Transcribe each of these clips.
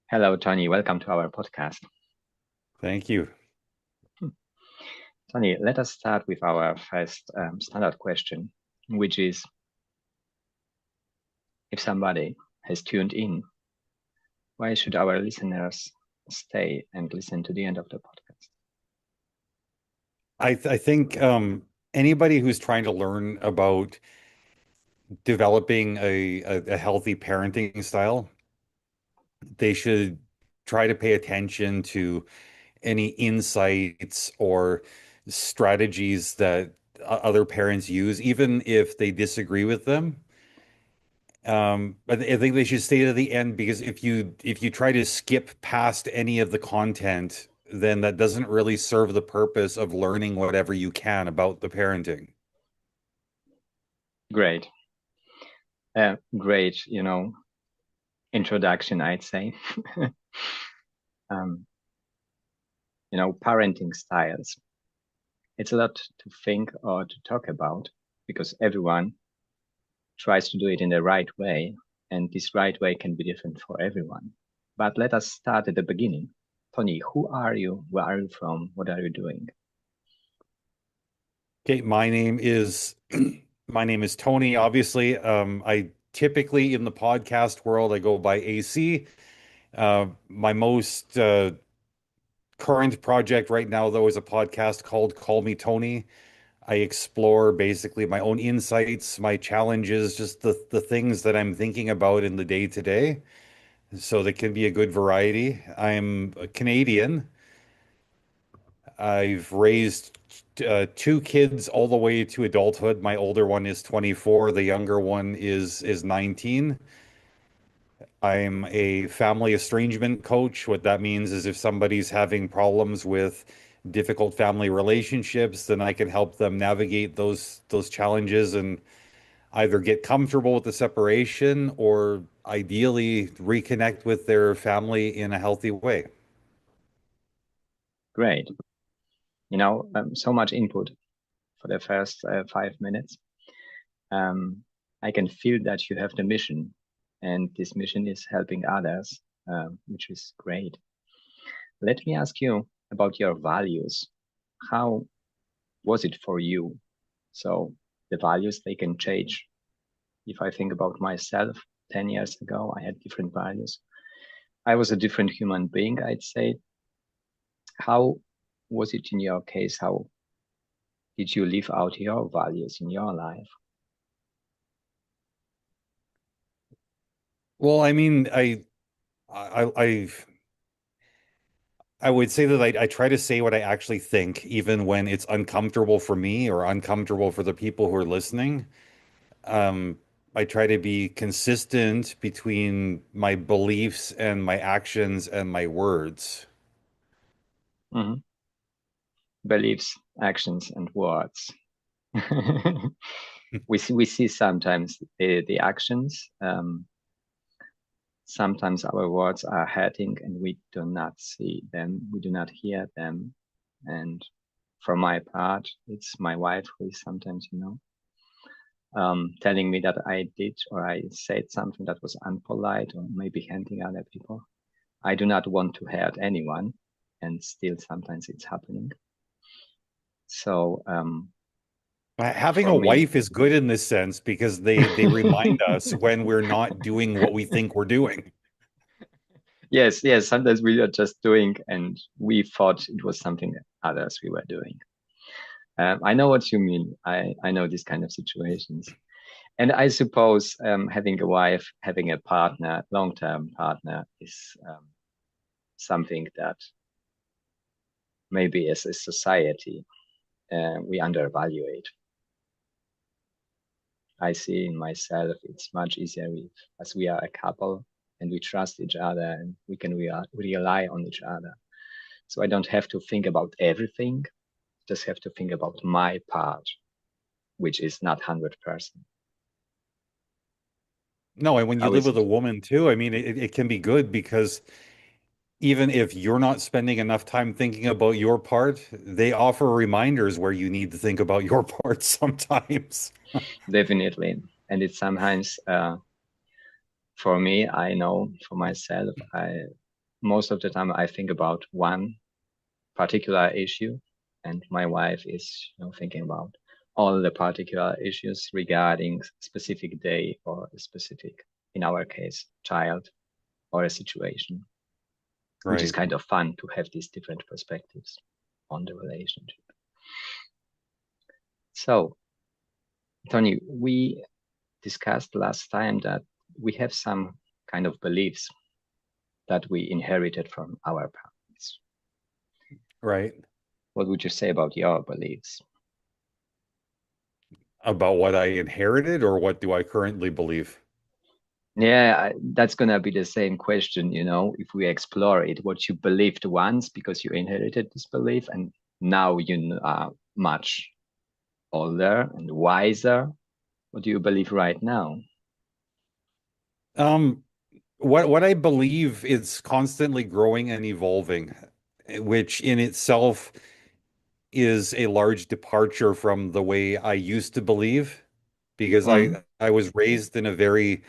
Hello, Tony. Welcome to our podcast. Thank you. Tony, let us start with our first standard question, which is if somebody has tuned in, why should our listeners stay and listen to the end of the podcast? I think anybody who's trying to learn about developing a healthy parenting style, they should try to pay attention to any insights or strategies that other parents use, even if they disagree with them. I think they should stay to the end because if you try to skip past any of the content, then that doesn't really serve the purpose of learning whatever you can about the parenting. Great. Great, introduction, I'd say. um, parenting styles. It's a lot to think or to talk about because everyone tries to do it in the right way, and this right way can be different for everyone. But let us start at the beginning. Tony, who are you? Where are you from? What are you doing? Okay, my name is Tony. Obviously, I typically in the podcast world I go by AC. My most current project right now, though, is a podcast called Call Me Tony. I explore basically my own insights, my challenges, just the things that I'm thinking about in the day to day. So that can be a good variety. I'm a Canadian. I've raised two kids all the way to adulthood. My older one is 24, the younger one is 19. I'm a family estrangement coach. What that means is if somebody's having problems with difficult family relationships, then I can help them navigate those challenges and either get comfortable with the separation or ideally reconnect with their family in a healthy way. Great. So much input for the first 5 minutes. Um, I can feel that you have the mission, and this mission is helping others, which is great. Let me ask you about your values. How was it for you? So the values, they can change. If I think about myself, 10 years ago, I had different values. I was a different human being, I'd say. How was it in your case? How did you live out your values in your life? Well, I mean, I I would say that I try to say what I actually think, even when it's uncomfortable for me or uncomfortable for the people who are listening. Um, I try to be consistent between my beliefs and my actions and my words. Mhm. Beliefs, actions, and words. We see sometimes the actions. Sometimes our words are hurting and we do not see them. We do not hear them. And for my part, it's my wife who is sometimes, telling me that I did or I said something that was unpolite or maybe hurting other people. I do not want to hurt anyone, and still sometimes it's happening. So Having for a me, wife is good in this sense because they remind us when we're not doing what we think we're doing. yes, yes, sometimes we are just doing, and we thought it was something others we were doing. I know what you mean. I know these kind of situations. And I suppose having a wife, having a partner, long-term partner is something that maybe as a society we undervaluate. I see in myself it's much easier as we are a couple and we trust each other and we can rely on each other. So I don't have to think about everything, just have to think about my part, which is not 100%. No, and when you How live is with it? a woman too, I mean, it can be good because even if you're not spending enough time thinking about your part, they offer reminders where you need to think about your part sometimes. Definitely. And it's sometimes, for me, I know for myself, most of the time I think about one particular issue, and my wife is, thinking about all the particular issues regarding specific day or a specific, in our case, child or a situation, which is Right. kind of fun to have these different perspectives on the relationship. So, Tony, we discussed last time that we have some kind of beliefs that we inherited from our parents. Right. What would you say about your beliefs? About what I inherited or what do I currently believe? Yeah, that's gonna be the same question, if we explore it, what you believed once because you inherited this belief, and now you are much older and wiser. What do you believe right now? Um, what I believe is constantly growing and evolving, which in itself is a large departure from the way I used to believe, because Mm, I was raised in a very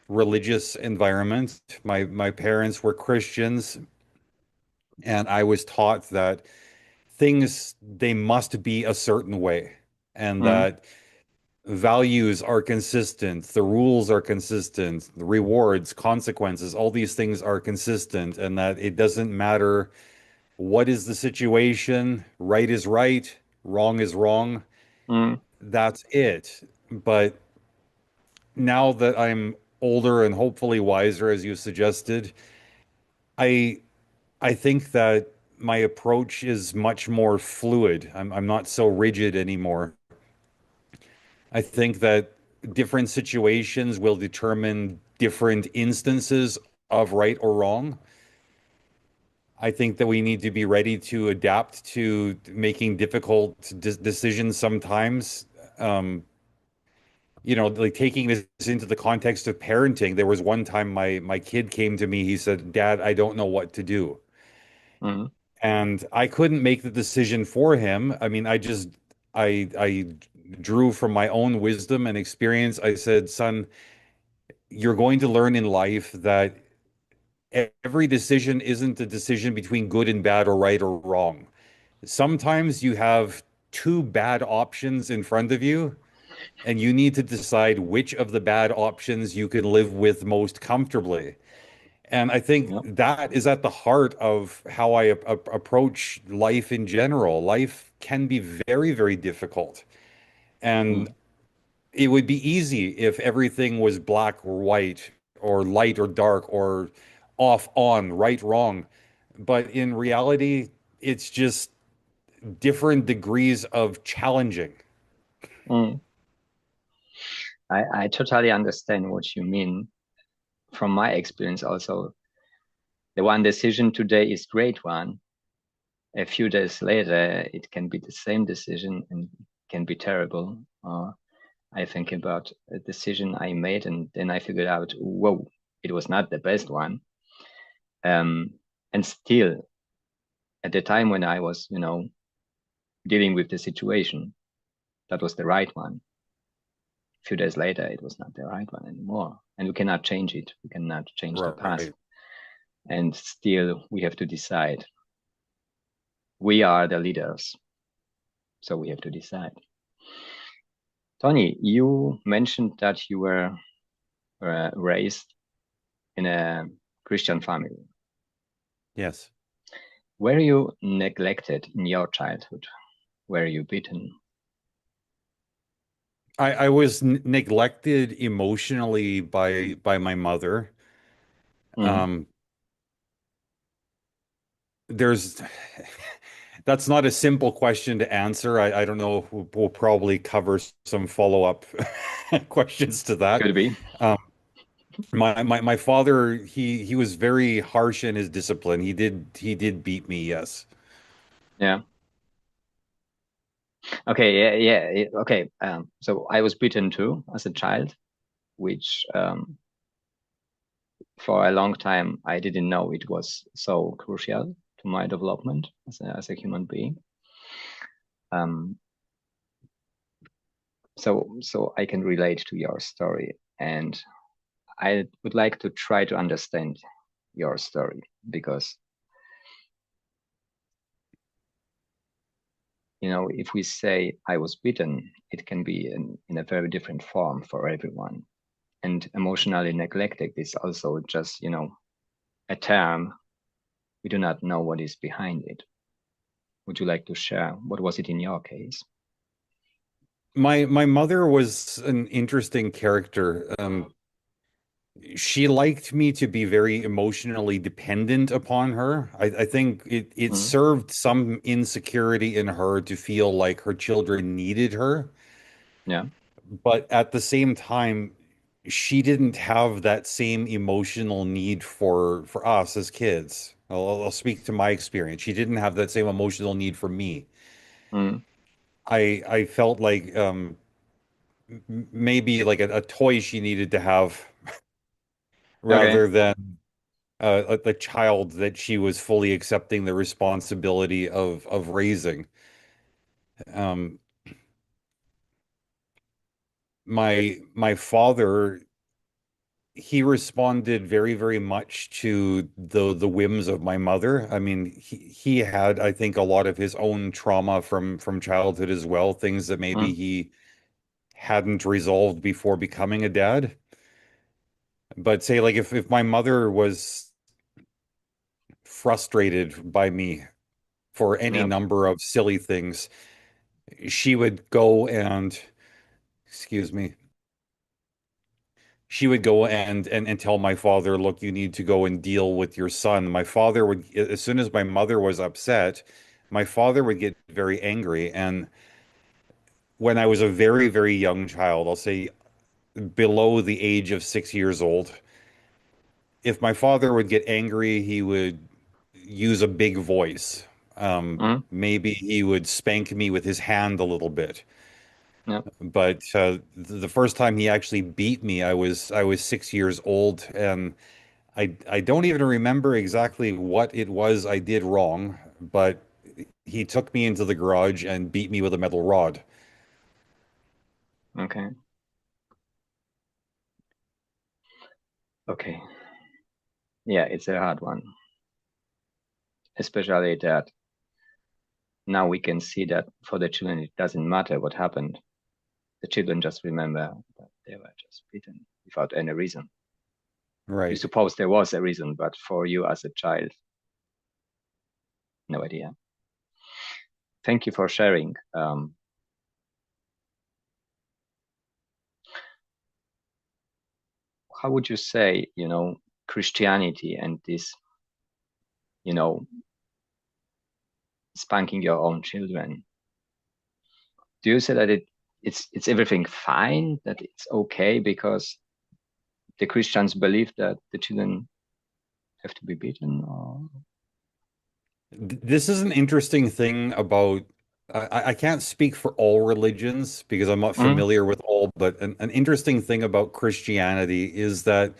religious environment. My parents were Christians, and I was taught that things they must be a certain way, and mm, that values are consistent, the rules are consistent, the rewards, consequences, all these things are consistent, and that it doesn't matter what is the situation, right is right, wrong is wrong. mm, That's it. But now that I'm older and hopefully wiser, as you suggested, I I think that my approach is much more fluid. I'm not so rigid anymore. I think that different situations will determine different instances of right or wrong. I think that we need to be ready to adapt to making difficult decisions sometimes. Um, like taking this into the context of parenting, there was one time my kid came to me, he said, "Dad, I don't know what to do." mm, And I couldn't make the decision for him. I mean, I drew from my own wisdom and experience. I said, "Son, you're going to learn in life that every decision isn't a decision between good and bad or right or wrong. Sometimes you have two bad options in front of you, and you need to decide which of the bad options you can live with most comfortably." And I think yeah, that is at the heart of how I approach life in general. Life can be very, very difficult. And mm, it would be easy if everything was black or white or light or dark or off on, right, wrong. But in reality, it's just different degrees of challenging. mm. I totally understand what you mean. From my experience, also, the one decision today is great one. A few days later, it can be the same decision and can be terrible. I think about a decision I made, and then I figured out, whoa, it was not the best one. And still, at the time when I was, dealing with the situation, that was the right one. A few days later, it was not the right one anymore. And we cannot change it. We cannot change the past. Right. And still, we have to decide. We are the leaders, so we have to decide. Tony, you mentioned that you were raised in a Christian family. Yes. Were you neglected in your childhood? Were you beaten? I was neglected emotionally by my mother. Mm, Um, there's that's not a simple question to answer. I don't know. We'll probably cover some follow-up questions to that. could be. Um, my father, he was very harsh in his discipline. He did beat me, yes. Yeah. Okay. Yeah. Okay. So I was beaten too as a child, which for a long time I didn't know it was so crucial to my development as a human being. Um, so I can relate to your story, and I would like to try to understand your story, because if we say I was beaten, it can be in a very different form for everyone. And emotionally neglected is also just, a term. We do not know what is behind it. Would you like to share? What was it in your case? My mother was an interesting character. She liked me to be very emotionally dependent upon her. I think it Mm, served some insecurity in her to feel like her children needed her. yeah. But at the same time, she didn't have that same emotional need for us as kids. I'll speak to my experience. She didn't have that same emotional need for me. Mm, I felt like maybe like a toy she needed to have okay. rather than a child that she was fully accepting the responsibility of raising. Um, my father, he responded very, very much to the whims of my mother. I mean, he had, I think, a lot of his own trauma from childhood as well, things that maybe Mm, he hadn't resolved before becoming a dad. But say like if my mother was frustrated by me for any yeah. number of silly things, she would go and, excuse me, she would go and tell my father, look, you need to go and deal with your son. My father would, as soon as my mother was upset, my father would get very angry. And when I was a very, very young child, I'll say below the age of 6 years old, if my father would get angry, he would use a big voice. Mm, Maybe he would spank me with his hand a little bit. yeah. But the first time he actually beat me, I was 6 years old, and I don't even remember exactly what it was I did wrong, but he took me into the garage and beat me with a metal rod. Okay. Okay. Yeah, it's a hard one, especially that now we can see that for the children, it doesn't matter what happened. The children just remember that they were just beaten without any reason. You Right. suppose there was a reason, but for you as a child, no idea. Thank you for sharing. How would you say, Christianity and this, you know, spanking your own children? Do you say that it's everything fine, that it's okay because the Christians believe that the children have to be beaten? Or This is an interesting thing about, I can't speak for all religions because I'm not mm, familiar with all, but an interesting thing about Christianity is that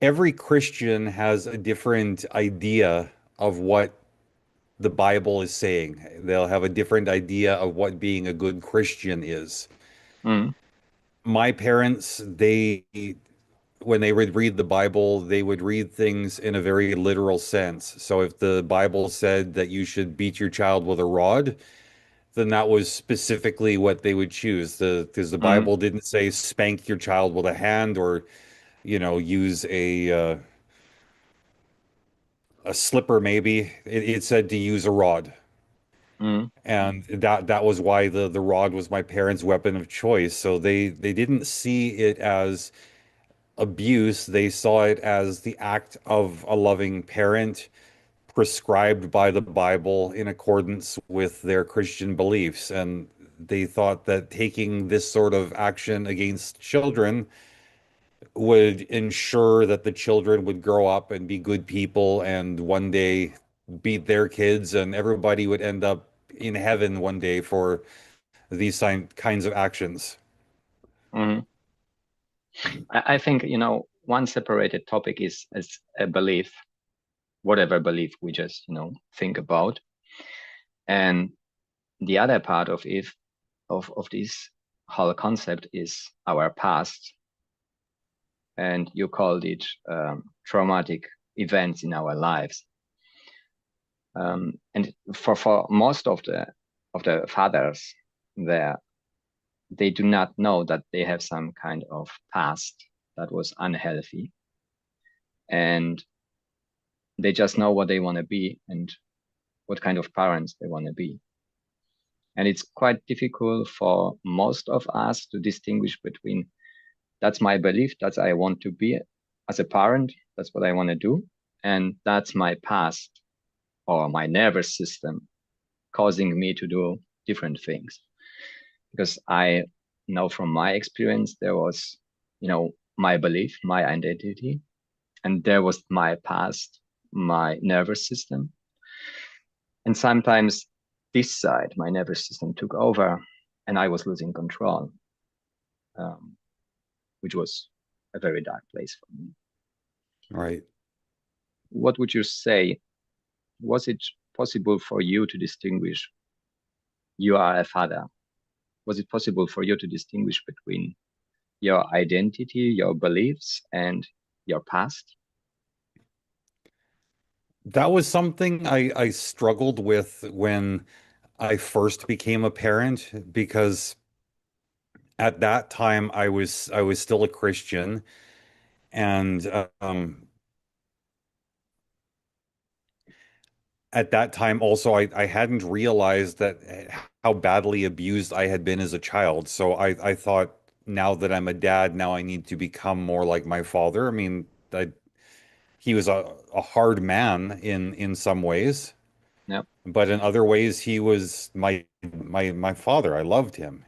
every Christian has a different idea of what the Bible is saying. They'll have a different idea of what being a good Christian is. mm, My parents, when they would read the Bible, they would read things in a very literal sense. So if the Bible said that you should beat your child with a rod, then that was specifically what they would choose. Because the mm, Bible didn't say spank your child with a hand or, use a slipper maybe. It said to use a rod. mm, And that was why the rod was my parents' weapon of choice. So they didn't see it as abuse. They saw it as the act of a loving parent prescribed by the Bible in accordance with their Christian beliefs. And they thought that taking this sort of action against children would ensure that the children would grow up and be good people and one day beat their kids, and everybody would end up in heaven one day for these kinds of actions. mm. I think, one separated topic is a belief, whatever belief we just, think about. And the other part of this whole concept is our past. And you called it traumatic events in our lives. And for most of the fathers there, they do not know that they have some kind of past that was unhealthy, and they just know what they want to be and what kind of parents they want to be. And it's quite difficult for most of us to distinguish between that's my belief, that's I want to be as a parent, that's what I want to do, and that's my past or my nervous system causing me to do different things. Because I know from my experience, there was, my belief, my identity, and there was my past, my nervous system. And sometimes this side, my nervous system, took over and I was losing control, which was a very dark place for me. Right. What would you say? Was it possible for you to distinguish? You are a father. Was it possible for you to distinguish between your identity, your beliefs, and your past? That was something I struggled with when I first became a parent, because at that time I was still a Christian, and at that time also I hadn't realized that how badly abused I had been as a child. So I thought, now that I'm a dad, now I need to become more like my father. I mean, he was a hard man in some ways, Yeah, but in other ways he was my father. I loved him,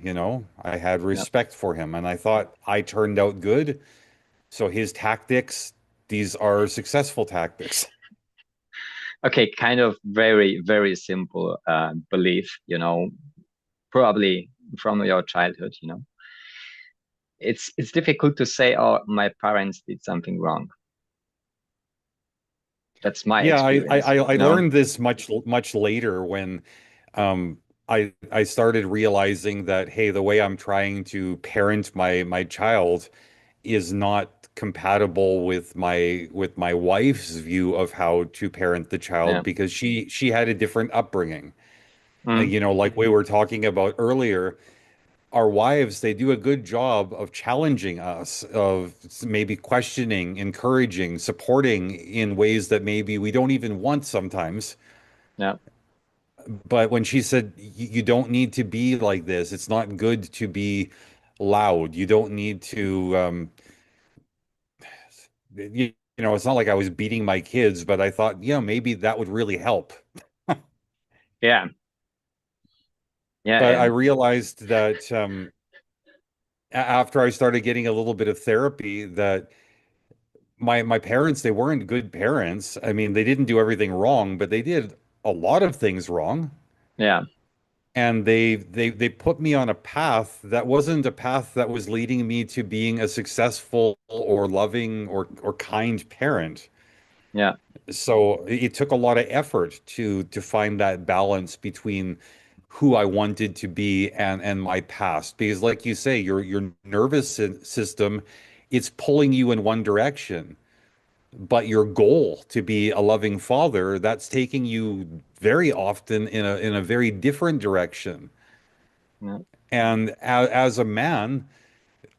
I had yeah. respect for him, and I thought I turned out good. So his tactics, these are successful tactics. Okay, kind of very, very simple belief, probably from your childhood, It's difficult to say, oh, my parents did something wrong. That's my Yeah, experience, I learned this much later when I started realizing that, hey, the way I'm trying to parent my child is not compatible with my wife's view of how to parent the child, Yeah. because she had a different upbringing. Mm, Like we were talking about earlier, our wives, they do a good job of challenging us, of maybe questioning, encouraging, supporting in ways that maybe we don't even want sometimes. yeah, But when she said, you don't need to be like this, it's not good to be loud. You don't need to, it's not like I was beating my kids, but I thought, maybe that would really help. yeah, yeah, But I and realized that after I started getting a little bit of therapy, that my parents, they weren't good parents. I mean, they didn't do everything wrong, but they did a lot of things wrong. yeah, And they put me on a path that wasn't a path that was leading me to being a successful or loving or kind parent. yeah, So it took a lot of effort to find that balance between who I wanted to be and my past. Because like you say, your nervous system, it's pulling you in one direction. But your goal to be a loving father, that's taking you very often in a very different direction. yeah. And as a man,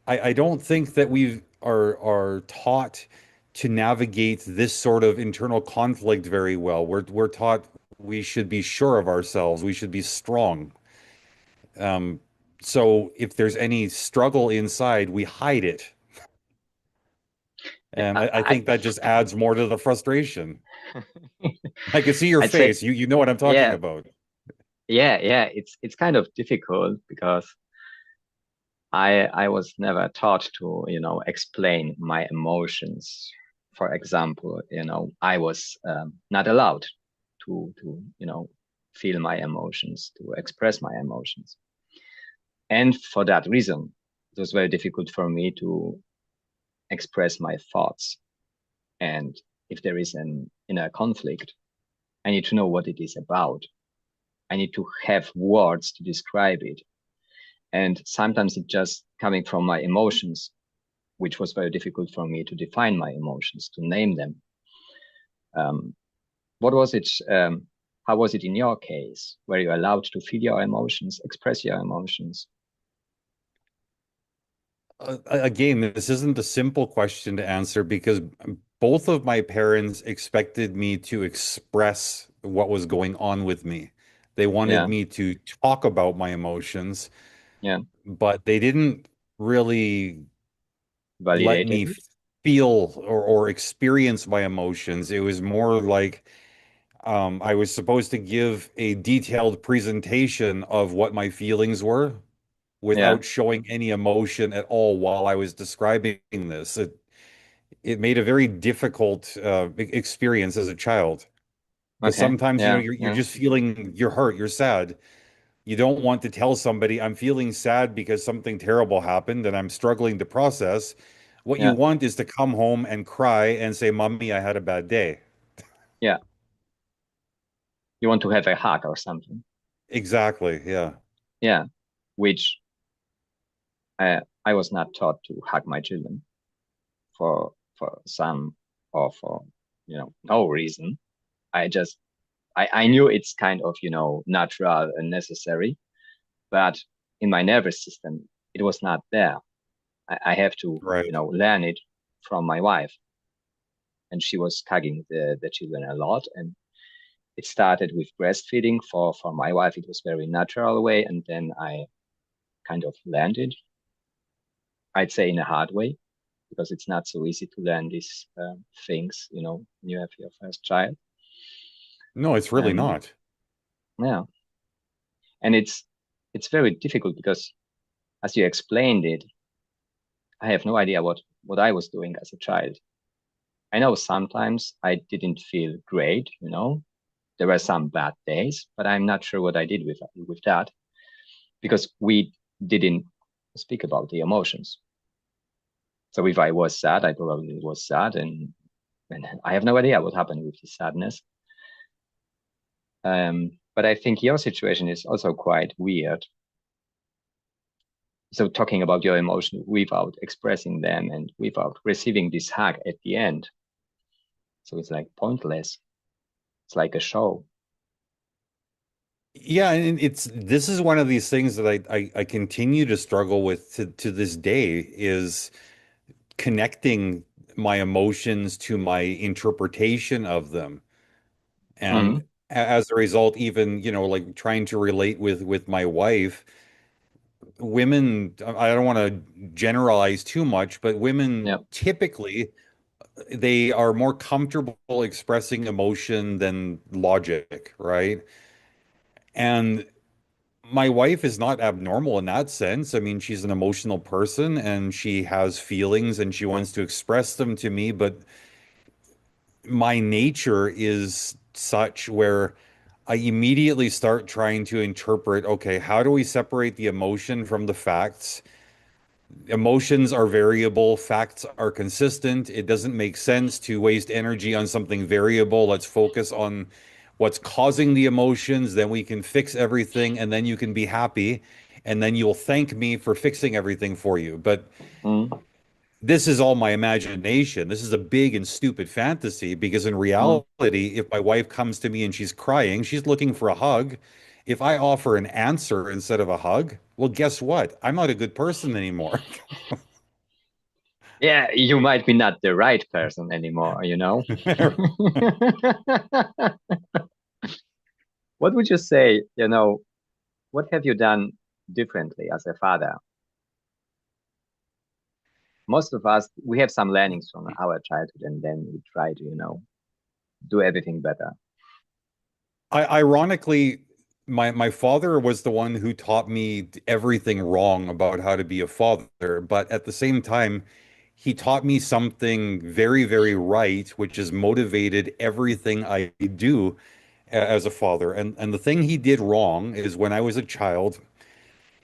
I don't think that we are taught to navigate this sort of internal conflict very well. We're taught we should be sure of ourselves, we should be strong. Um, so if there's any struggle inside, we hide it. Yeah, And I think that just adds more to the frustration. I can see your I'd say, face. You know what I'm talking yeah, about. yeah. It's kind of difficult because I was never taught to, explain my emotions. For example, I was not allowed to, feel my emotions, to express my emotions. And for that reason, it was very difficult for me to express my thoughts. And if there is an inner conflict, I need to know what it is about. I need to have words to describe it. And sometimes it's just coming from my emotions, which was very difficult for me to define my emotions, to name them. Um, what was it? How was it in your case? Were you allowed to feel your emotions, express your emotions? Again, this isn't a simple question to answer because both of my parents expected me to express what was going on with me. They wanted Yeah, me to talk about my emotions, yeah, but they didn't really let validated me it. feel or experience my emotions. It was more like I was supposed to give a detailed presentation of what my feelings were Yeah. without showing any emotion at all while I was describing this. It made a very difficult experience as a child because Okay. sometimes, Yeah. you're Yeah. just feeling you're hurt, you're sad. You don't want to tell somebody I'm feeling sad because something terrible happened and I'm struggling to process. What you Yeah. want is to come home and cry and say, "Mommy, I had a bad day." Yeah. You want to have a hug or something. Exactly. Yeah. Yeah. Which I was not taught to hug my children for some or for no reason. I just I knew it's kind of natural and necessary, but in my nervous system it was not there. I have to Right. learn it from my wife, and she was hugging the children a lot, and it started with breastfeeding for my wife. It was very natural way, and then I kind of learned it. I'd say in a hard way because it's not so easy to learn these things, when you have your first child. No, it's really And not. yeah, and it's very difficult because as you explained it, I have no idea what I was doing as a child. I know sometimes I didn't feel great, there were some bad days, but I'm not sure what I did with that because we didn't speak about the emotions. So if I was sad, I probably was sad, and I have no idea what happened with the sadness. But I think your situation is also quite weird. So talking about your emotion without expressing them and without receiving this hug at the end. So it's like pointless. It's like a show. Yeah, and this is one of these things that I continue to struggle with to this day is connecting my emotions to my interpretation of them. And Mm, as a result, even, like trying to relate with my wife, women, I don't want to generalize too much, but women yeah. typically they are more comfortable expressing emotion than logic, right? And my wife is not abnormal in that sense. I mean, she's an emotional person and she has feelings and she wants to express them to me, but my nature is such where I immediately start trying to interpret, okay, how do we separate the emotion from the facts? Emotions are variable, facts are consistent. It doesn't make sense to waste energy on something variable. Let's focus on what's causing the emotions, then we can fix everything, and then you can be happy, and then you'll thank me for fixing everything for you. But Mm, this is all my imagination. This is a big and stupid fantasy because in mm. reality, if my wife comes to me and she's crying, she's looking for a hug. If I offer an answer instead of a hug, well, guess what? I'm not a good person anymore. Yeah, you might be not the right person anymore. What would you say, what have you done differently as a father? Most of us, we have some learnings from our childhood, and then we try to, do everything better. Ironically, my father was the one who taught me everything wrong about how to be a father, but at the same time, he taught me something very, very right, which has motivated everything I do as a father. And the thing he did wrong is when I was a child,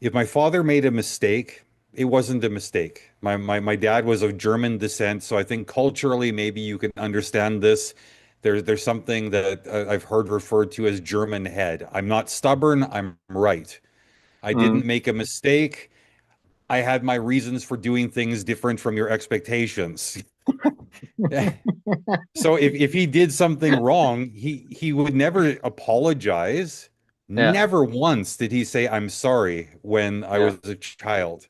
if my father made a mistake, it wasn't a mistake. My dad was of German descent, so I think culturally maybe you can understand this. There's something that I've heard referred to as German head. I'm not stubborn, I'm right. I Mm, didn't make a mistake. I had my reasons for doing things different from your expectations. So if he did something wrong, he would never apologize. Yeah, Never once did he say, "I'm sorry," when I yeah, was a child.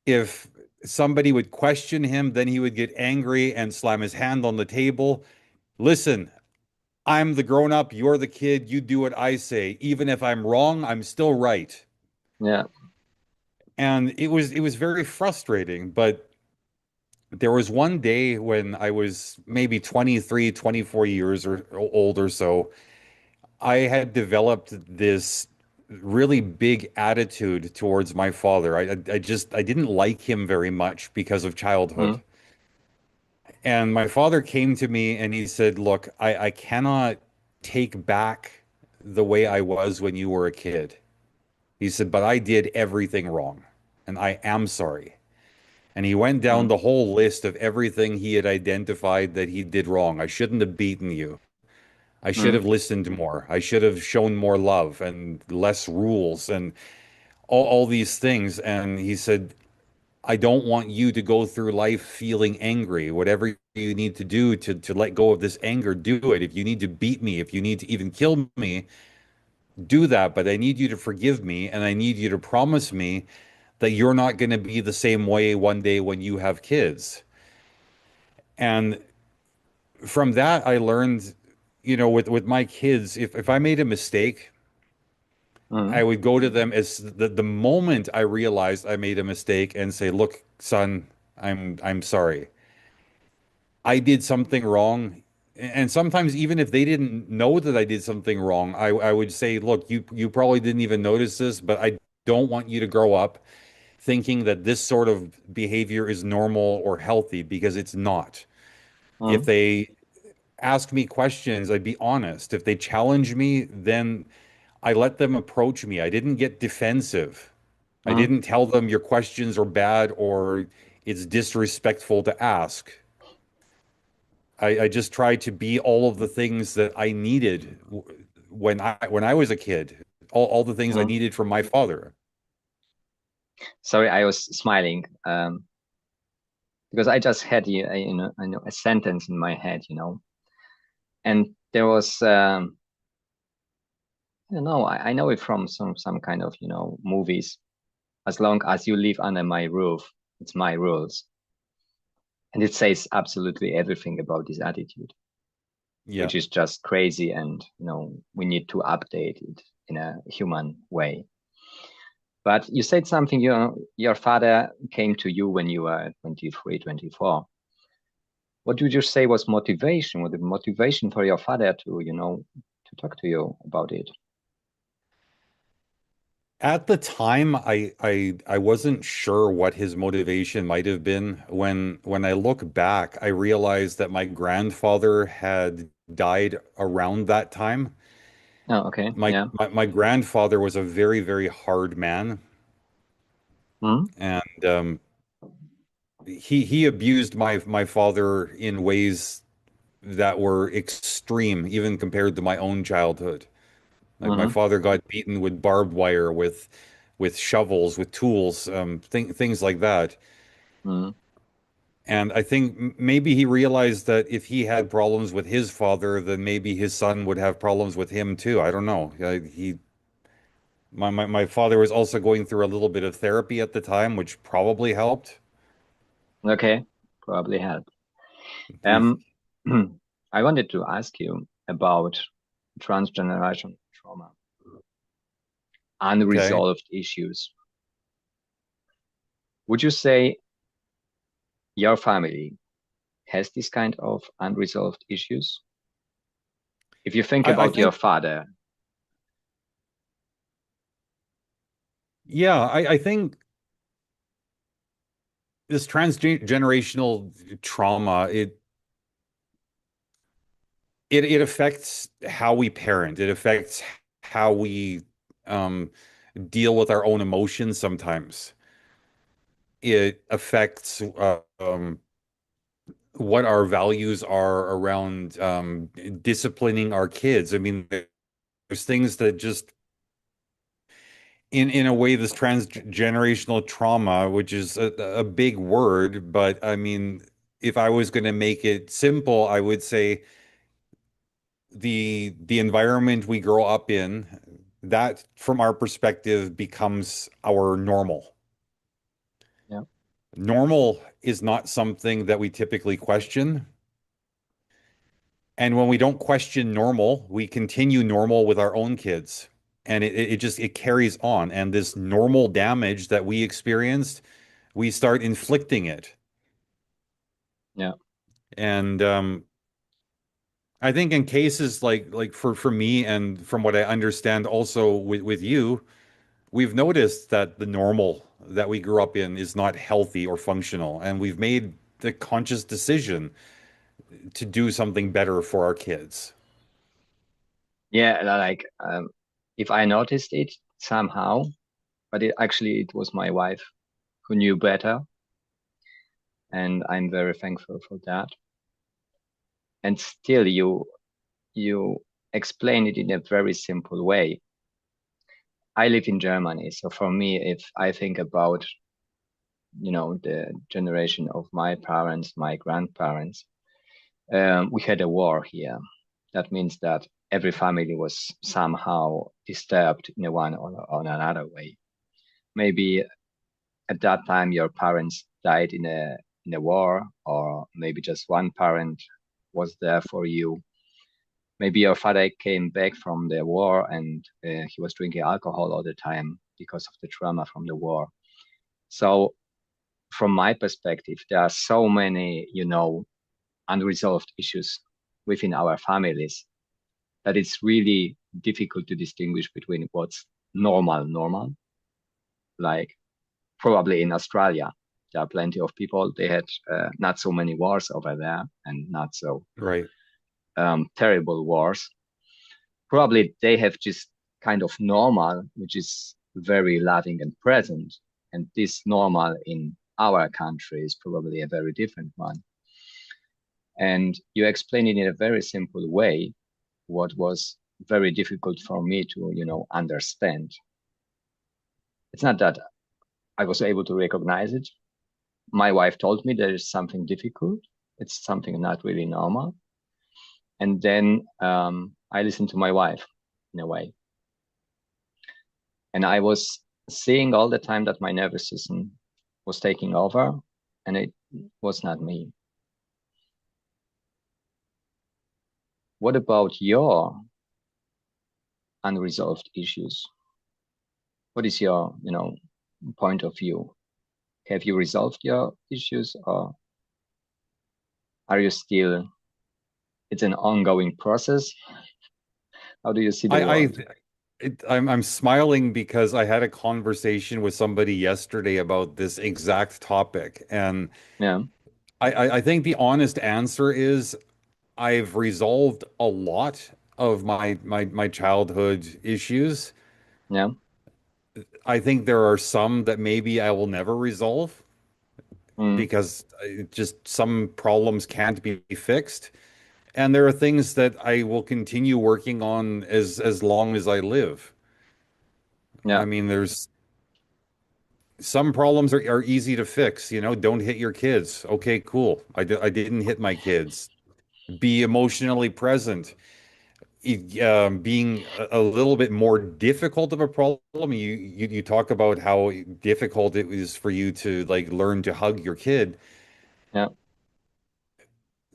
If somebody would question him, then he would get angry and slam his hand on the table. Listen, I'm the grown up, you're the kid, you do what I say. Even if I'm wrong, I'm still right. yeah. And it was very frustrating, but there was one day when I was maybe 23, 24 years or old or so. I had developed this really big attitude towards my father. I didn't like him very much because of childhood. Mm, And my father came to me and he said, "Look, I cannot take back the way I was when you were a kid." He said, "But I did everything wrong and I am sorry." And he went down mm, the whole list of everything he had identified that he did wrong. I shouldn't have beaten you. I should mm, have listened more. I should have shown more love and less rules and all these things. And he said, "I don't want you to go through life feeling angry. Whatever you need to do to let go of this anger, do it. If you need to beat me, if you need to even kill me, do that. But I need you to forgive me and I need you to promise me that you're not going to be the same way one day when you have kids." And from that, I learned, with my kids, if I made a mistake, I mm, would go to them as the moment I realized I made a mistake and say, "Look, son, I'm sorry. I did something wrong." And sometimes even if they didn't know that I did something wrong, I would say, "Look, you probably didn't even notice this, but I don't want you to grow up thinking that this sort of behavior is normal or healthy because it's not." If mm, they ask me questions, I'd be honest. If they challenge me, then I let them approach me. I didn't get defensive. I mm. didn't tell them your questions are bad or it's disrespectful to ask. I just tried to be all of the things that I needed when I was a kid, all the things I Mm. needed from my father. Sorry, I was smiling because I just had a sentence in my head, and there was I don't know, I know it from some kind of movies. As long as you live under my roof, it's my rules, and it says absolutely everything about this attitude, Yeah. which is just crazy, and we need to update it in a human way. But you said something, your father came to you when you were 23, 24. What would you say was motivation? What the motivation for your father to talk to you about it? At the time, I wasn't sure what his motivation might have been. When I look back, I realized that my grandfather had died around that time. Oh, okay. My Yeah. my grandfather was a very, very hard man, Hmm. and he abused my father in ways that were extreme, even compared to my own childhood. Like my Hmm. father got beaten with barbed wire, with shovels, with tools, things like that. Hmm. And I think maybe he realized that if he had problems with his father, then maybe his son would have problems with him too. I don't know. My father was also going through a little bit of therapy at the time, which probably helped. Okay. Probably help. He, Um, I wanted to ask you about transgenerational trauma, okay. unresolved issues. Would you say your family has this kind of unresolved issues? If you think I about your think, father. yeah, I think this transgenerational trauma, it affects how we parent. It affects how we um, deal with our own emotions sometimes. It affects what our values are around disciplining our kids. I mean, there's things that just in a way, this transgenerational trauma, which is a big word, but I mean, if I was going to make it simple, I would say the environment we grow up in, that from our perspective becomes our normal. Yeah. Normal is not something that we typically question. And when we don't question normal, we continue normal with our own kids. And it just it carries on. And this normal damage that we experienced, we start inflicting it. Yeah. And I think in cases like for me and from what I understand also with you, we've noticed that the normal that we grew up in is not healthy or functional, and we've made the conscious decision to do something better for our kids. Yeah. Like, if I noticed it somehow, but it was my wife who knew better, and I'm very thankful for that. And still, you explain it in a very simple way. I live in Germany, so for me, if I think about, the generation of my parents, my grandparents, we had a war here. That means that every family was somehow disturbed in one or another way. Maybe at that time your parents died in a war, or maybe just one parent was there for you. Maybe your father came back from the war and he was drinking alcohol all the time because of the trauma from the war. So from my perspective, there are so many, unresolved issues within our families that it's really difficult to distinguish between what's normal, like probably in Australia. There are plenty of people. They had not so many wars over there and not so Right. terrible wars. Probably they have just kind of normal, which is very loving and present. And this normal in our country is probably a very different one. And you explain it in a very simple way, what was very difficult for me to, understand. It's not that I was able to recognize it. My wife told me there is something difficult. It's something not really normal. And then I listened to my wife in a way. And I was seeing all the time that my nervous system was taking over, and it was not me. What about your unresolved issues? What is your, point of view? Have you resolved your issues, or are you still, it's an ongoing process? How do you see the I, I world? I'm smiling because I had a conversation with somebody yesterday about this exact topic, and Yeah, I think the honest answer is I've resolved a lot of my childhood issues. yeah, I think there are some that maybe I will never resolve mm, because just some problems can't be fixed. And there are things that I will continue working on as long as I live. yeah, I mean, there's some problems are easy to fix, you know, don't hit your kids. Okay, cool. I didn't hit my kids. Be emotionally present. Being a little bit more difficult of a problem. You talk about how difficult it is for you to like learn to hug your kid. yeah,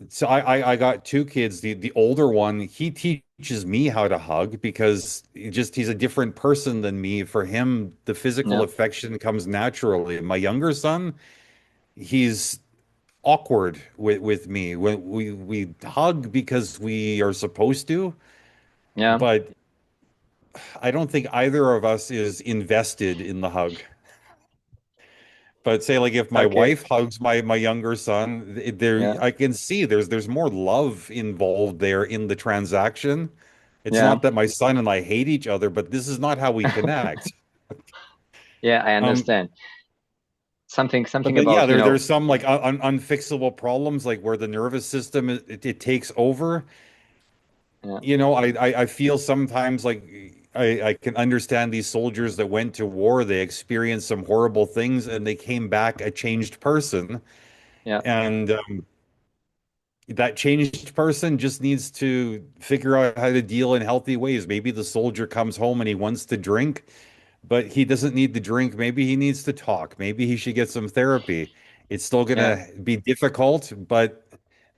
So I got two kids. The older one, he teaches me how to hug because he's a different person than me. For him, the physical yeah, affection comes naturally. My younger son, he's awkward with me. When we hug because we are supposed to, yeah. but I don't think either of us is invested in the hug. But say like if my Okay, wife hugs my younger son, there yeah, I can see there's more love involved there in the transaction. It's yeah. not that my son and I hate each other, but this is not how we connect. Yeah, I Um, understand. Something, but something then, yeah, about, there's some like unfixable problems, like where the nervous system it takes over. yeah, You know, I feel sometimes like I can understand these soldiers that went to war. They experienced some horrible things and they came back a changed person. yeah, And that changed person just needs to figure out how to deal in healthy ways. Maybe the soldier comes home and he wants to drink, but he doesn't need to drink. Maybe he needs to talk. Maybe he should get some therapy. It's still going Yeah, to be difficult, but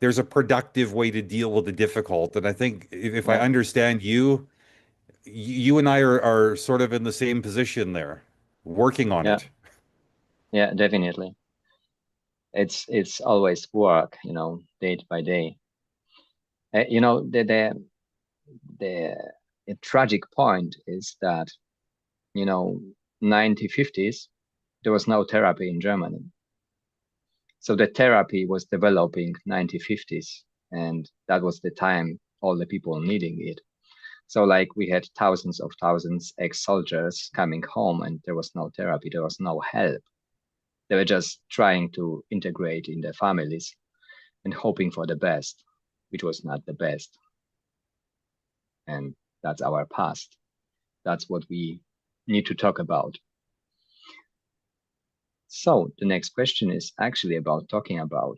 there's a productive way to deal with the difficult. And I think if I yeah, understand you, you and I are sort of in the same position there, working on yeah, it. yeah, definitely. It's always work, day by day. The the tragic point is that, you know, 1950s, there was no therapy in Germany. So the therapy was developing 1950s, and that was the time all the people needing it. So like we had thousands ex-soldiers coming home, and there was no therapy, there was no help. They were just trying to integrate in their families and hoping for the best, which was not the best. And that's our past. That's what we need to talk about. So the next question is actually about talking about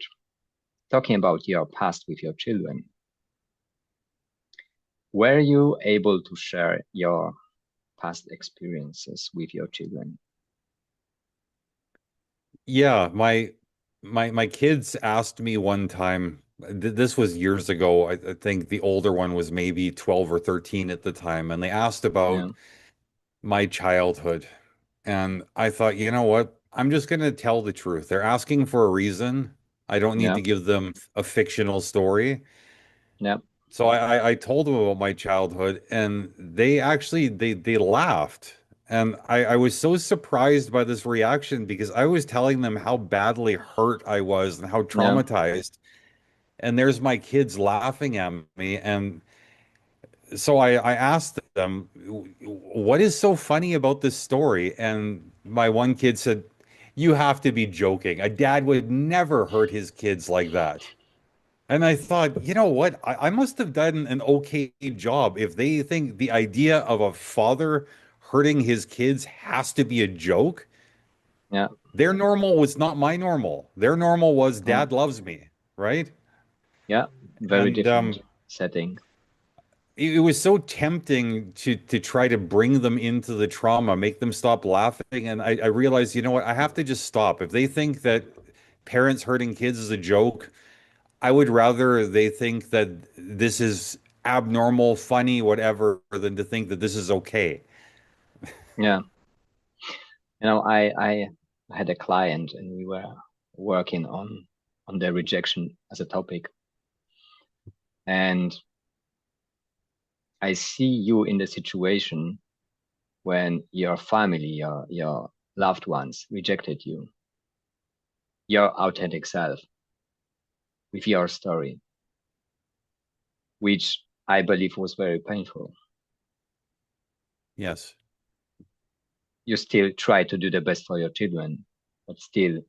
your past with your children. Were you able to share your past experiences with your children? Yeah, my kids asked me one time, this was years ago. I think the older one was maybe 12 or 13 at the time, and they asked Yeah, about my childhood. And I thought, you know what? I'm just going to tell the truth. They're asking for a reason. I don't need yeah, to give them a fictional story. yeah, So I told them about my childhood, and they actually they laughed. And I was so surprised by this reaction because I was telling them how badly hurt I was and how yeah, traumatized. And there's my kids laughing at me. And so I asked them, what is so funny about this story? And my one kid said, you have to be joking. A dad would never hurt his kids like that. And I thought, you know what? I must have done an okay job if they think the idea of a father hurting his kids has to be a joke. yeah, Their normal was not my normal. Their normal was yeah, dad loves me, right? yeah. Very And different setting. it was so tempting to try to bring them into the trauma, make them stop laughing. And I realized, you know what? I have to just stop. If they think that parents hurting kids is a joke, I would rather they think that this is abnormal, funny, whatever, than to think that this is okay. Yeah. I had a client and we were working on the rejection as a topic. And I see you in the situation when your family, your loved ones rejected you, your authentic self with your story, which I believe was very painful. Yes. You still try to do the best for your children, but still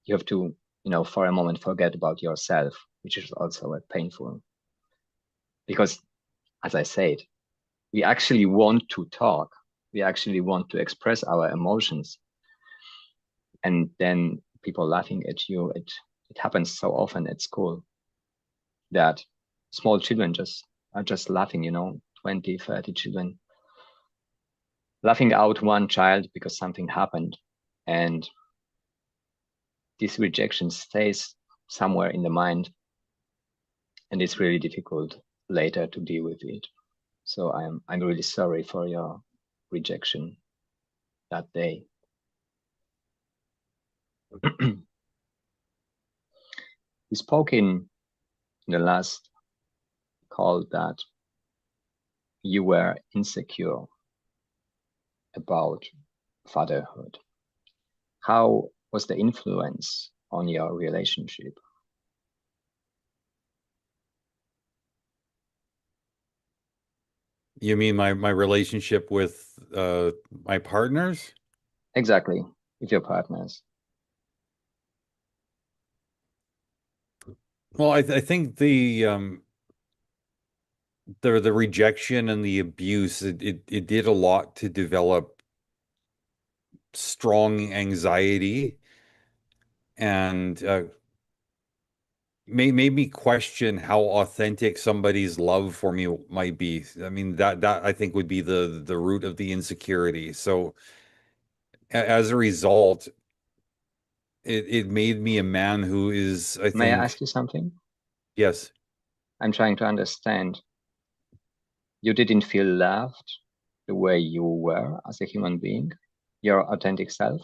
you have to, for a moment forget about yourself, which is also a painful because, as I said, we actually want to talk. We actually want to express our emotions, and then people laughing at you. It happens so often at school that small children just are just laughing. 20, 30 children laughing out one child because something happened, and this rejection stays somewhere in the mind, and it's really difficult later to deal with it. So I'm really sorry for your rejection that day. We spoke in the last call that you were insecure about fatherhood. How was the influence on your relationship? You mean my relationship with my partners? Exactly, with your partners. Well, I think the rejection and the abuse it did a lot to develop strong anxiety and made me question how authentic somebody's love for me might be. I mean, that I think would be the root of the insecurity. So as a result, it made me a man who is, I May I ask think, you something? yes. I'm trying to understand. You didn't feel loved the way you were as a human being, your authentic self?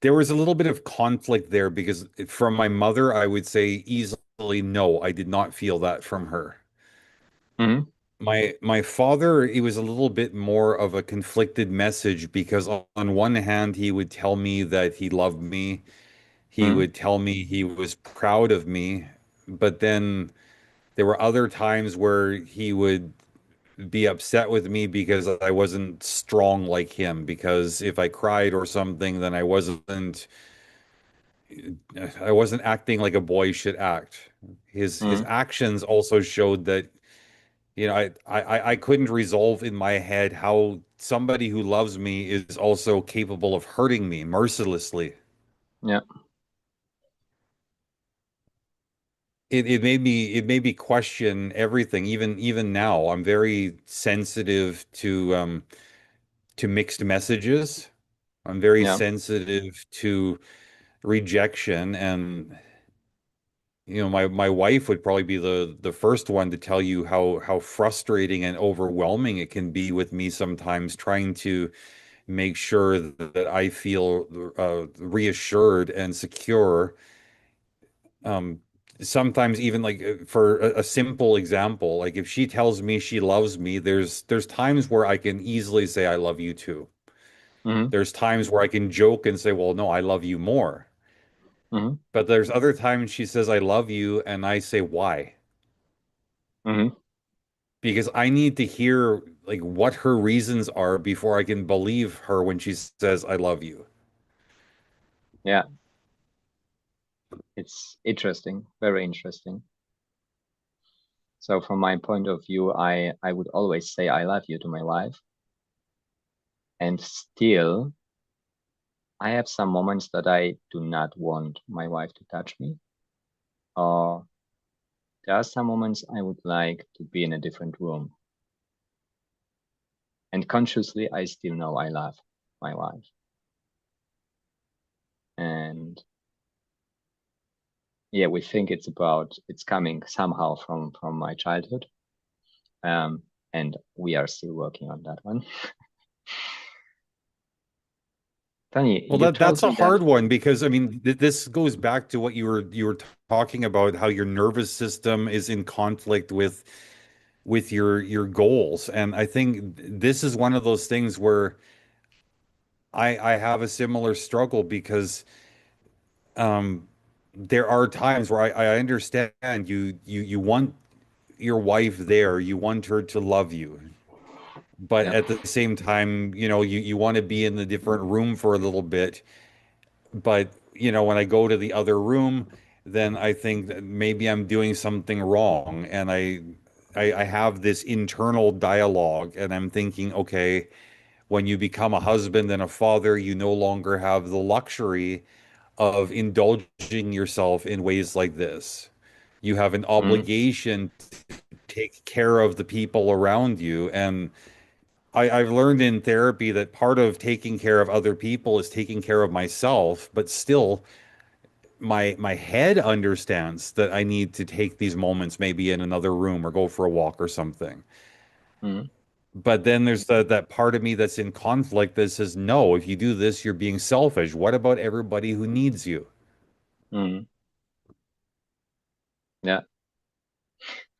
There was a little bit of conflict there because from my mother, I would say easily no, I did not feel that from her. Mm-hmm. My father, it was a little bit more of a conflicted message because on one hand, he would tell me that he loved me. He Mm-hmm. would tell me he was proud of me. But then there were other times where he would be upset with me because I wasn't strong like him. Because if I cried or something, then I wasn't acting like a boy should act. His Mm-hmm. actions also showed that, I couldn't resolve in my head how somebody who loves me is also capable of hurting me mercilessly. Yeah. It made me question everything. Even now, I'm very sensitive to mixed messages. I'm very Yeah. sensitive to rejection, and my wife would probably be the first one to tell you how frustrating and overwhelming it can be with me sometimes trying to make sure that I feel reassured and secure. Um, Sometimes even like for a simple example, like if she tells me she loves me, there's times where I can easily say I love you too. Mm-hmm. There's times where I can joke and say, well, no, I love you more. Mm-hmm. But there's other times she says I love you and I say why? Mm-hmm. Because I need to hear like what her reasons are before I can believe her when she says I love you. Yeah. It's interesting, very interesting. So from my point of view, I would always say I love you to my wife. And still, I have some moments that I do not want my wife to touch me. Or there are some moments I would like to be in a different room. And consciously, I still know I love my wife. And yeah, we think it's coming somehow from my childhood. Um, and we are still working on that one. Tony, Well, you that's told a me that, hard one because I mean this goes back to what you were talking about how your nervous system is in conflict with your goals, and I think this is one of those things where I have a similar struggle because um there are times where I understand you want your wife there, you want her to love you, but yeah. at the same time, you want to be in the different room for a little bit. But, when I go to the other room, then I think that maybe I'm doing something wrong. And I have this internal dialogue and I'm thinking, okay, when you become a husband and a father, you no longer have the luxury of indulging yourself in ways like this. You have an Mm-hmm. obligation to take care of the people around you. And I've learned in therapy that part of taking care of other people is taking care of myself, but still, my head understands that I need to take these moments maybe in another room or go for a walk or something. Mm-hmm. But then there's that part of me that's in conflict that says, no, if you do this, you're being selfish. What about everybody who needs you? Mm-hmm. Yeah.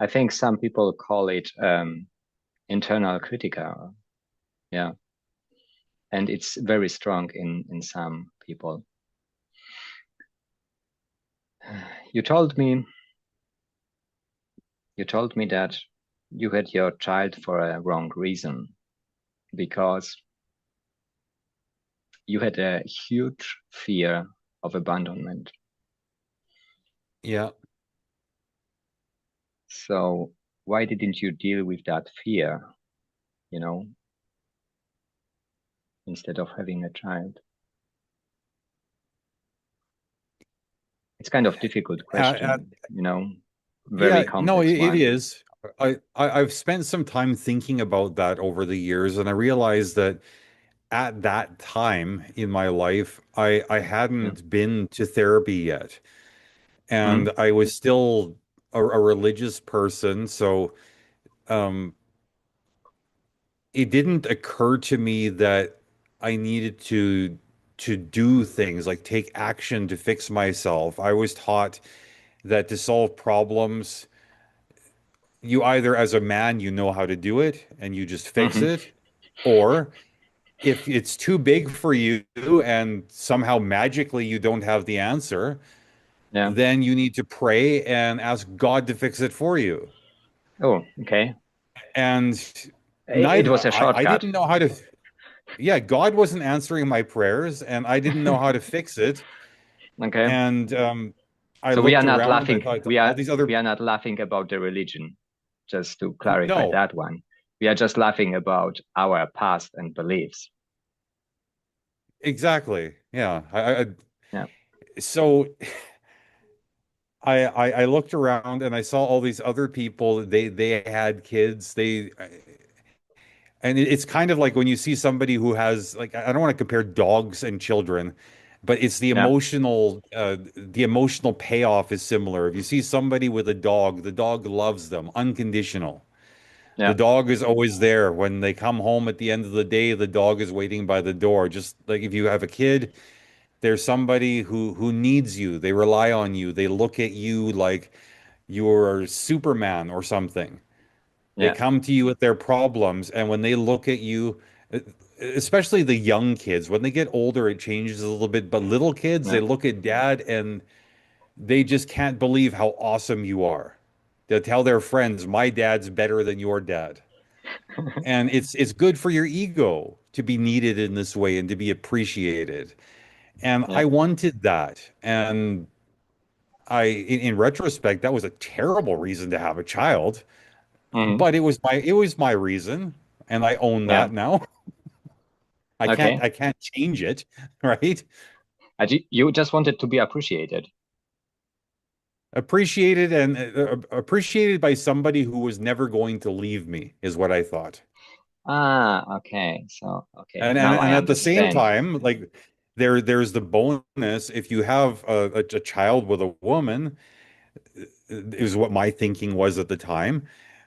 I think some people call it internal critica. Yeah. And it's very strong in some people. You told me you told me that you had your child for a wrong reason because you had a huge fear of abandonment. Yeah. So why didn't you deal with that fear, you know, instead of having a child? It's kind of difficult Uh, question, you know, very yeah, no, complex it one. is. I've spent some time thinking about that over the years, and I realized that at that time in my life, I Yeah. hadn't been to therapy yet, and Mm. I was still a religious person, so um, it didn't occur to me that I needed to do things like take action to fix myself. I was taught that to solve problems, you either as a man you know how to do it and you just fix Hmm. it, or if it's too big for you and somehow magically you don't have the answer, Yeah. then you need to pray and ask God to fix it for you. Oh, okay. And It was a I shortcut. didn't know how to, yeah, God wasn't answering my prayers and I didn't know how to fix it. Okay. And I So we are looked not around, I laughing. thought all these other, We are not laughing about the religion. Just to clarify no, that one, we are just laughing about our past and beliefs. exactly. Yeah. Yeah. So I looked around and I saw all these other people. They had kids. And it's kind of like when you see somebody who has like I don't want to compare dogs and children, but it's Yeah. the emotional payoff is similar. If you see somebody with a dog, the dog loves them, unconditional. The Yeah. dog is always there. When they come home at the end of the day, the dog is waiting by the door. Just like if you have a kid, there's somebody who needs you. They rely on you. They look at you like you're Superman or something. They Yeah. come to you with their problems, and when they look at you, especially the young kids, when they get older, it changes a little bit. But little kids, they Yeah. look at dad and they just can't believe how awesome you are. They'll tell their friends, "My dad's better than your dad." And it's good for your ego to be needed in this way and to be appreciated. And Yeah. I wanted that. And in retrospect, that was a terrible reason to have a child, Hmm. but it was my reason, and I own Yeah. that now. I can't Okay. I can't change it, right? You just wanted to be appreciated. Appreciated and appreciated by somebody who was never going to leave me is what I thought. Ah, okay. So, okay. And and, Now I and at the same understand. time, like there's the bonus if you have a child with a woman, is what my thinking was at the time,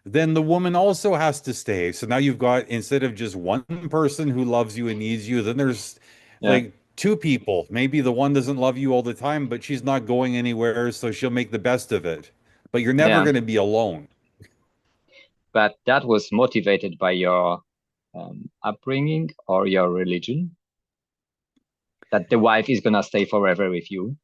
then the woman also has to stay. So now you've got, instead of just one person who loves you and needs you, then there's Yeah. like two people. Maybe the one doesn't love you all the time, but she's not going anywhere, so she'll make the best of it. But you're never Yeah. going to be alone. But that was motivated by your upbringing or your religion, that the wife is gonna stay forever with you.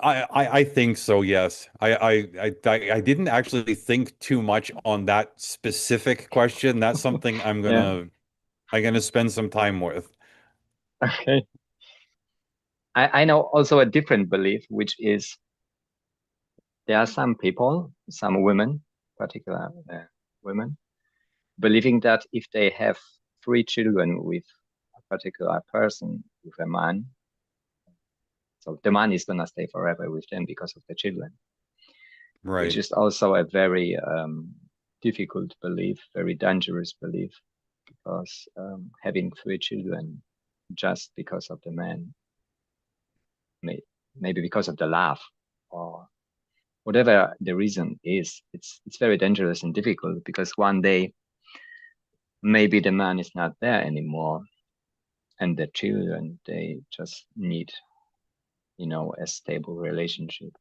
I think so, yes. I didn't actually think too much on that specific question. That's something Yeah. I'm gonna spend some time with. Okay. I know also a different belief, which is there are some people, some women, particular women, believing that if they have three children with a particular person, with a man, so the man is gonna stay forever with them because of the children, which Right. is also a very difficult belief, very dangerous belief, because having three children just because of the man, may, maybe because of the love, or whatever the reason is, it's very dangerous and difficult because one day maybe the man is not there anymore, and the children they just need, a stable relationship.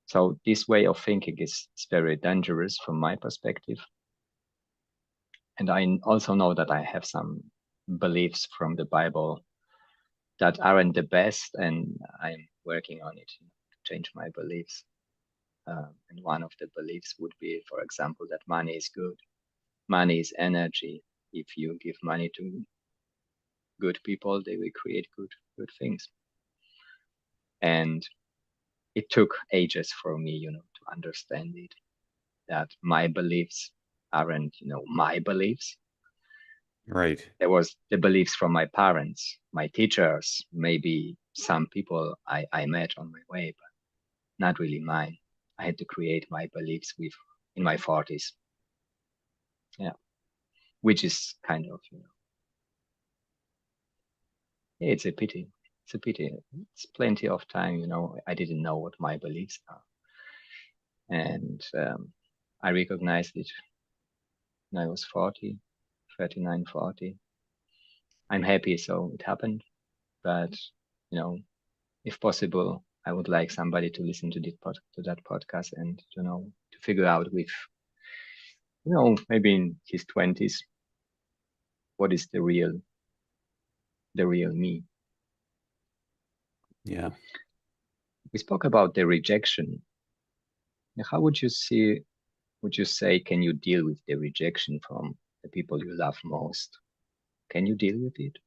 So this way of thinking is very dangerous from my perspective. And I also know that I have some beliefs from the Bible that aren't the best, and I'm working on it to change my beliefs. And one of the beliefs would be, for example, that money is good. Money is energy. If you give money to good people, they will create good things. And it took ages for me, to understand it, that my beliefs aren't, my beliefs, Right. There was the beliefs from my parents, my teachers, maybe some people I met on my way, but not really mine. I had to create my beliefs with in my 40s. Yeah, which is kind of, it's a pity. It's a pity. It's plenty of time, I didn't know what my beliefs are. And I recognized it when I was 40, 39, 40. I'm happy so it happened, but if possible, I would like somebody to listen to that podcast and to figure out with maybe in his 20s what is the real me. Yeah. We spoke about the rejection. How would you say can you deal with the rejection from the people you love most? Can you deal with it?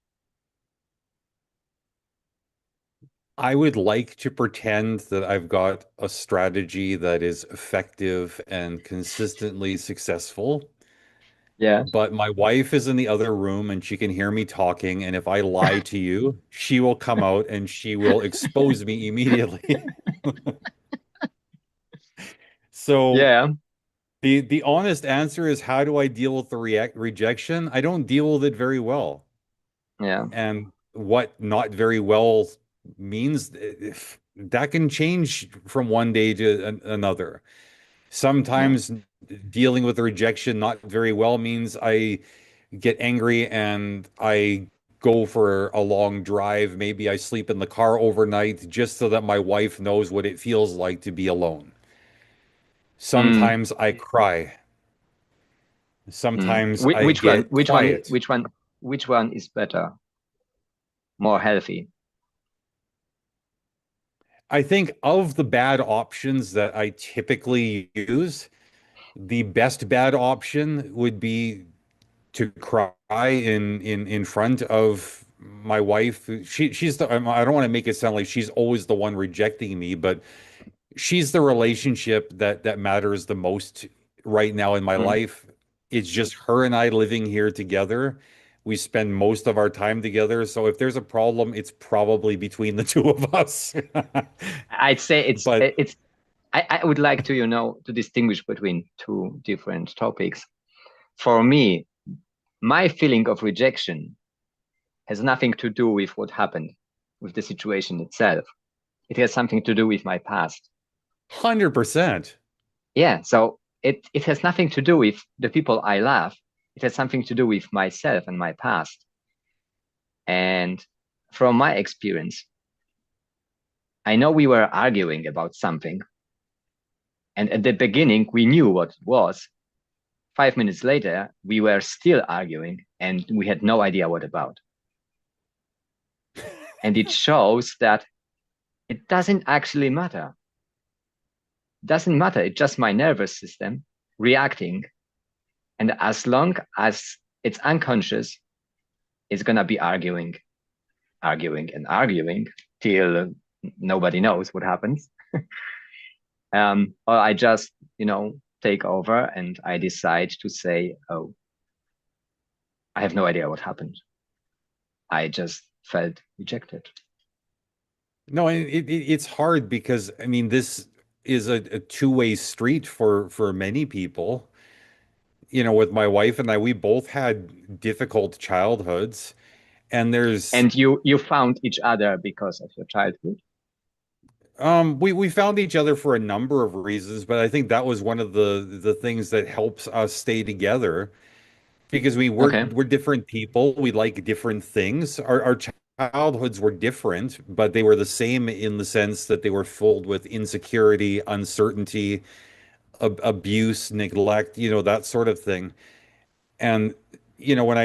I would like to pretend that I've got a strategy that is effective and consistently successful, Yeah. but my wife is in the other room and she can hear me talking, and if I lie to you, she will come out and she will expose me immediately. So Yeah. the honest answer is, how do I deal with the rejection? I don't deal with it very well. Yeah. And what not very well means, that can change from one day to another. Yeah. Sometimes dealing with the rejection not very well means I get angry and I go for a long drive. Maybe I sleep in the car overnight just so that my wife knows what it feels like to be alone. Mm, Sometimes I cry. mm. Sometimes I Which one? get Which one? quiet. Which one? Which one is better? More healthy? I think of the bad options that I typically use, the best bad option would be to cry in front of my wife. She's the, I don't want to make it sound like she's always the one rejecting me, but she's the relationship that matters the most right now in my Mm. life. It's just her and I living here together. We spend most of our time together. So if there's a problem, it's probably between the two of us. I'd say it's But it's. I would like to to distinguish between two different topics. For me, my feeling of rejection has nothing to do with what happened with the situation itself. It has something to do with my past. 100%. Yeah, so it has nothing to do with the people I love. It has something to do with myself and my past. And from my experience, I know we were arguing about something. And at the beginning, we knew what it was. 5 minutes later, we were still arguing and we had no idea what about. And it shows that it doesn't actually matter. It doesn't matter. It's just my nervous system reacting. And as long as it's unconscious, it's going to be arguing, arguing, and arguing till nobody knows what happens. Or I just, take over and I decide to say, oh, I have no idea what happened. I just felt rejected. No, it's hard because I mean this is a two-way street for many people. With my wife and I, we both had difficult childhoods, and there's And you found each other because of your childhood. we found each other for a number of reasons, but I think that was one of the things that helps us stay together because Okay. we're different people. We like different things. Our childhoods were different, but they were the same in the sense that they were filled with insecurity, uncertainty, abuse, neglect, that sort of thing. And when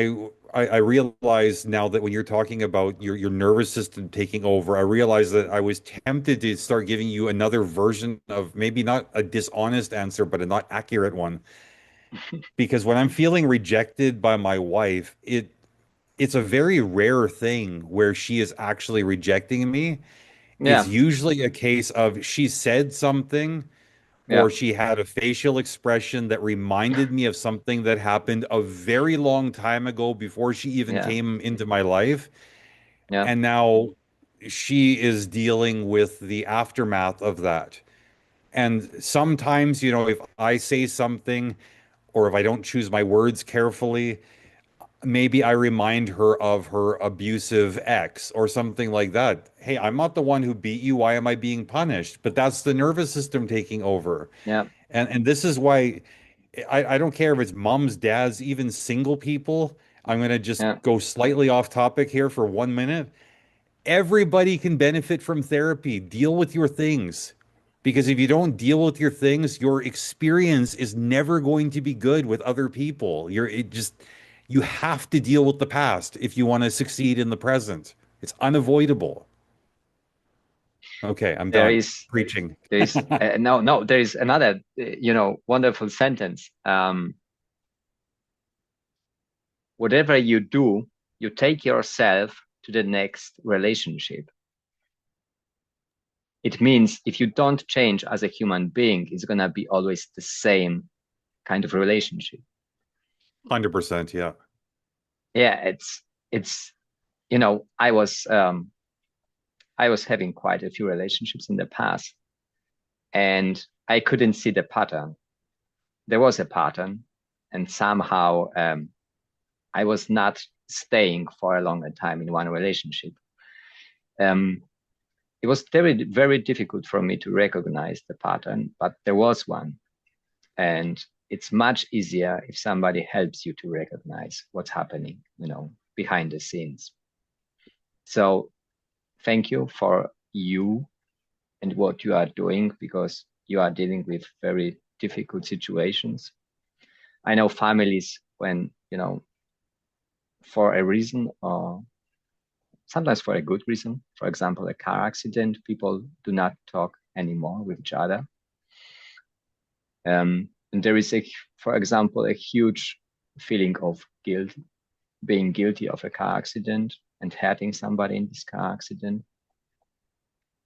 I realize now that when you're talking about your nervous system taking over, I realize that I was tempted to start giving you another version of maybe not a dishonest answer, but a not accurate one. Because when I'm feeling rejected by my wife, it's a very rare thing where she is actually rejecting me. It's Yeah. usually a case of she said something, Yeah. or she had a facial expression that reminded me of something that happened a very long time ago before she even Yeah. came into my life. Yeah. And now she is dealing with the aftermath of that. And sometimes, if I say something or if I don't choose my words carefully, maybe I remind her of her abusive ex or something like that. Hey, I'm not the one who beat you. Why am I being punished? But that's the nervous system taking over. Yeah. And this is why I don't care if it's moms, dads, even single people. I'm going to just Yeah. go slightly off topic here for 1 minute. Everybody can benefit from therapy. Deal with your things. Because if you don't deal with your things, your experience is never going to be good with other people. You have to deal with the past if you want to succeed in the present. It's unavoidable. Okay, I'm There done is preaching. there is no, no, there is another wonderful sentence. Whatever you do, you take yourself to the next relationship. It means if you don't change as a human being, it's gonna be always the same kind of relationship. 100%, yeah. Yeah, it's I was having quite a few relationships in the past, and I couldn't see the pattern. There was a pattern, and somehow I was not staying for a longer time in one relationship. Um, it was very, very difficult for me to recognize the pattern, but there was one. And it's much easier if somebody helps you to recognize what's happening, behind the scenes. So thank you for you and what you are doing, because you are dealing with very difficult situations. I know families when, for a reason or sometimes for a good reason, for example, a car accident, people do not talk anymore with each other. And there is, for example, a huge feeling of guilt, being guilty of a car accident and hurting somebody in this car accident.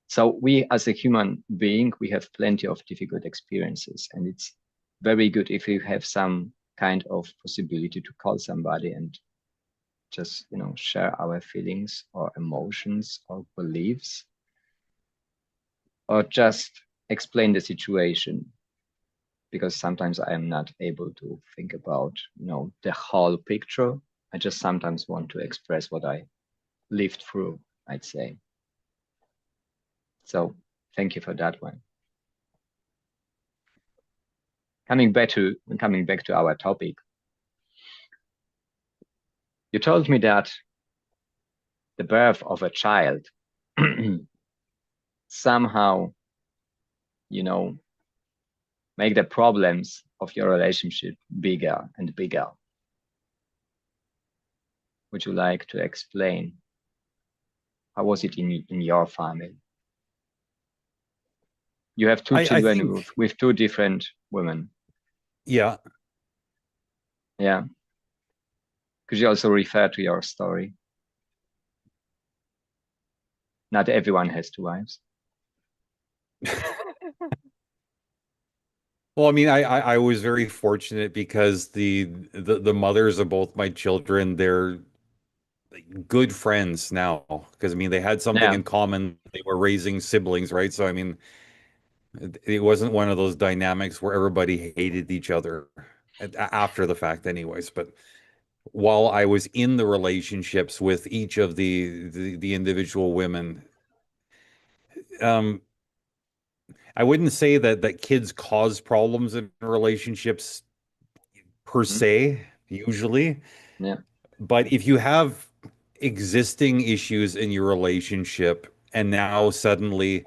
So we, as a human being, we have plenty of difficult experiences, and it's very good if you have some kind of possibility to call somebody and just, share our feelings or emotions or beliefs, or just explain the situation, because sometimes I am not able to think about, the whole picture. I just sometimes want to express what I lived through, I'd say. So thank you for that one. Coming back to our topic, you told me that the birth of a child somehow, you know, make the problems of your relationship bigger and bigger. Would you like to explain how was it in your family? You have two I children think, with two different women. yeah. Yeah. Could you also refer to your story? Not everyone has two wives. Well, I mean, I was very fortunate because the mothers of both my children, they're good friends now. Because I mean, they had something Yeah. in common. They were raising siblings, right? So I mean, it wasn't one of those dynamics where everybody hated each other after the fact, anyways. But while I was in the relationships with each of the individual women, um, I wouldn't say that kids cause problems in relationships per Mhm. se, usually. Yeah. But if you have existing issues in your relationship and now suddenly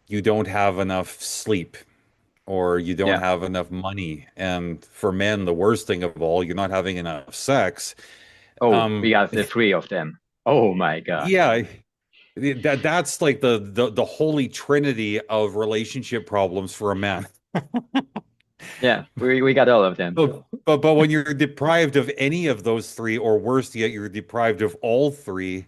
you don't have enough sleep or you don't Yeah. have enough money, and for men, the worst thing of all, you're not having enough sex. Oh, we Um, got the three of them. Oh my God. yeah, that's like the holy trinity of relationship problems for a man. Yeah, we got all of them. But when you're deprived of any of those three, or worse yet, you're deprived of all three,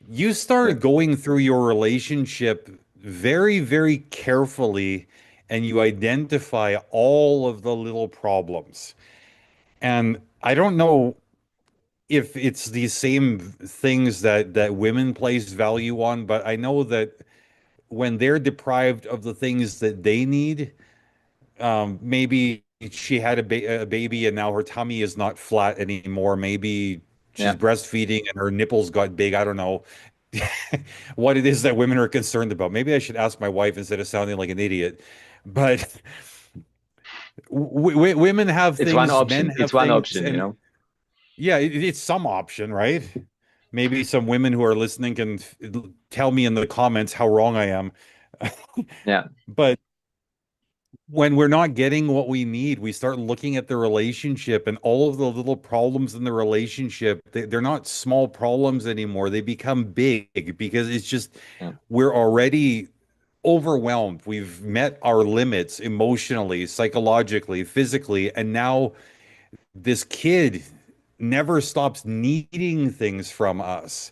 you Yeah. start going through your relationship very, very carefully and you identify all of the little problems. And I don't know if it's these same things that women place value on, but I know that when they're deprived of the things that they need, maybe she had a baby and now her tummy is not flat anymore. Maybe she's Yeah. breastfeeding and her nipples got big. I don't know what it is that women are concerned about. Maybe I should ask my wife instead of sounding like an idiot. But w women have It's one things, men option. It's have one things, option, you and know? yeah, it's some option, right? Maybe some women who are listening can tell me in the comments how wrong I am. Yeah. But when we're not getting what we need, we start looking at the relationship and all of the little problems in the relationship. They're not small problems anymore. They become big because it's just Yeah. we're already overwhelmed. We've met our limits emotionally, psychologically, physically, and now this kid never stops needing things from us.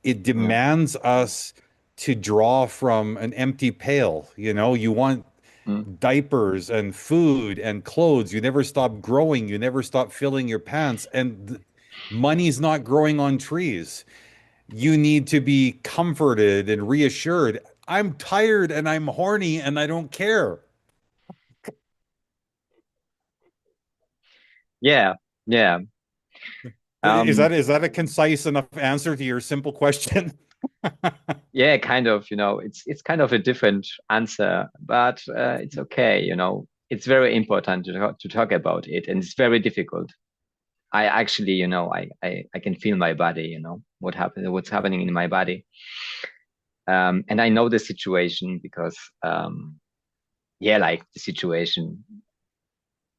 It Yeah. demands us to draw from an empty pail. You know, you want Mm. diapers and food and clothes. You never stop growing. You never stop filling your pants. And money's not growing on trees. You need to be comforted and reassured. I'm tired and I'm horny and I don't care. Yeah. Yeah. Is Um, that a concise enough answer to your simple question? yeah, kind of, it's kind of a different answer, but it's okay, It's very important to talk about it, and it's very difficult. I actually, I can feel my body, what's happening in my body. And I know the situation because, yeah, like the situation,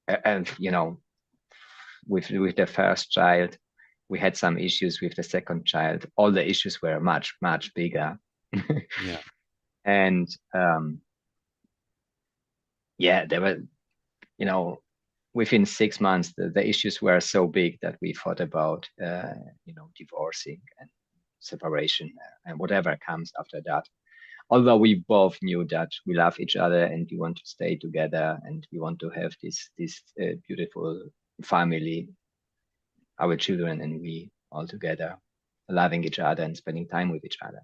and, with the first child, we had some issues with the second child. All the issues were much, much bigger. Yeah. And, yeah, there were, you know, within 6 months, the issues were so big that we thought about, divorcing and separation and whatever comes after that. Although we both knew that we love each other and we want to stay together and we want to have this beautiful family, our children and we all together, loving each other and spending time with each other.